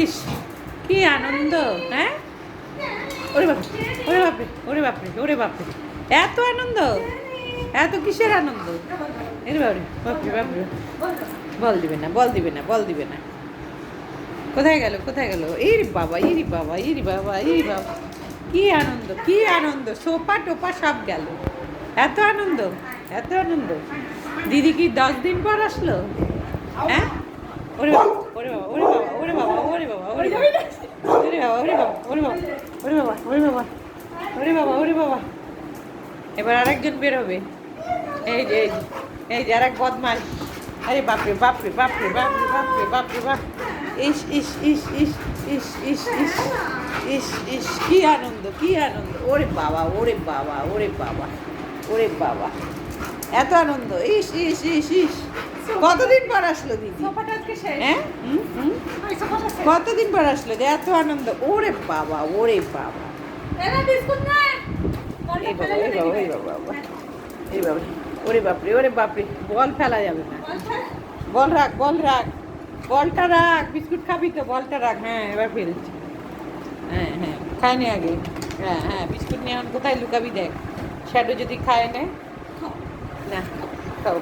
ইস কি আনন্দ, হ্যাঁ? ওরে বাপ, ওরে বাপরে, ওরে বাপরে, ওরে বাপরে, এত আনন্দ, এত কিসের আনন্দ? এর বাপরে, বাপরে বাপরে, বল দিবে না, বল দিবে না, বল দিবে না। কোথায় গেল, কোথায় গেল? ইরি বাবা, ইরি বাবা, ইরি বাবা, ইরি বাবা, কি আনন্দ, কি আনন্দ, সোপা টোপা সব গেল। এত আনন্দ, এত আনন্দ। দিদি কি 10 দিন পর আসলো? হ্যাঁ? ওরে বাবা, ওরে বাবা, ওরে বাবা, ওরে বাবা, ওরে বাবা, ওরে বাবা, ওরে বাবা, ওরে বাবা, ওরে বাবা, ওরে বাবা, ওরে বাবা, ওরে বাবা। এবার আরেকজন বেরোবে। এই যে, এই যে, এই যে আরেক বদমাস। আরে বাপরে, বাপরে, বাপরে, বাপরে, বাপরে, বাপরে, বাপ। ইস ইস ইস ইস ইস ইস ইস ইস ইস কি আনন্দ, কি আনন্দ। ওরে বাবা, ওরে বাবা, ওরে বাবা, ওরে বাবা, এত আনন্দ। ইস ইস ইস ইস কতদিন পর আসলো দিদি? হ্যাঁ, কতদিন পর আসলো? এত আনন্দ। ওরে বাবা, ওরে বাবা, এই বাবা, এই বাবা, এই বাবা, এই বাবা, ওরে বাপরে, ওরে বাপরে, বল ফেলা যাবে না। বল রাখ, বল রাখ, বলটা রাখ। বিস্কুট খাবি তো, বলটা রাখ। হ্যাঁ, এবার ফেলছি। হ্যাঁ হ্যাঁ, খায় নে আগে। হ্যাঁ হ্যাঁ, বিস্কুট নিয়ে এখন কোথায় লুকাবি দেখ। শ্যাডো যদি খায় নে না, খাও।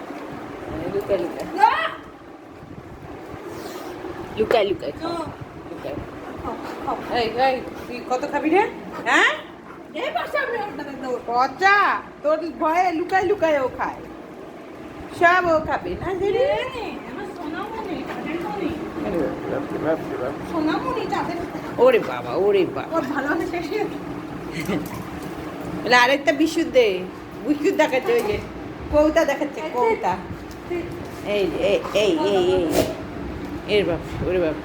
লুকায় লুকায়, লুকায় লুকায় খাও, লুকায়। এই এই, তুই কত খাবি রে? হ্যাঁ, পচা, তোর ভয়ে লুকায় লুকায় ও খায়। সব ও খাবে না। ওরে বাবা, ওরে বাবা, বলে আরেকটা বিশুদ্ধ দে। বিশুদ্ধ দেখাচ্ছে, ওই যে কৌতা দেখাচ্ছে, কৌতা। এই এই এই এই এই এর বাপ, ওরে বাপ,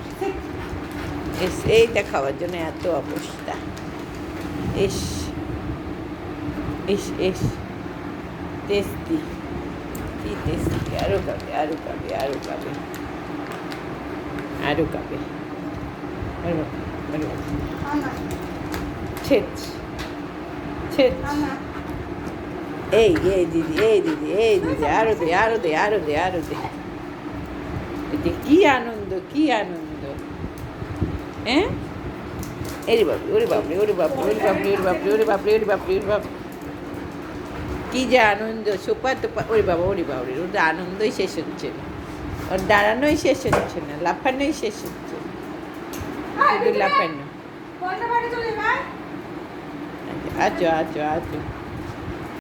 এস এইটা খাওয়ার জন্য এত অবস্থা। ইস ইস ইস টেস্টি, কি টেস্টি। আরো খাবে, আরো খাবে, আরো খাবে, আরো খাবে। ছেচ ছেচ। এই এই দিদি, এই দিদি, এই দিদি, আরো দে, আরো দে, আরো দে, আরো দে। এতে কি আনন্দ, কি আনন্দ। হ্যাঁ, এরে বাপরে, ওরে বাপরে, ওরে বাপরে, ওরে বাপরে, ওরে বাপরে, ওরে বাপরে, ওরে বাপরে, ওরে বাপরে, কি যে আনন্দ। সোপা টোপা, ওরে বাবা, ওরে বাপরে, ওর আনন্দই শেষ হচ্ছে না, ওর দাঁড়ানোই শেষ হচ্ছে না, লাফানোই শেষ হচ্ছে না, শুধু লাফানো। আচ্ছা আচ্ছা আচ্ছা।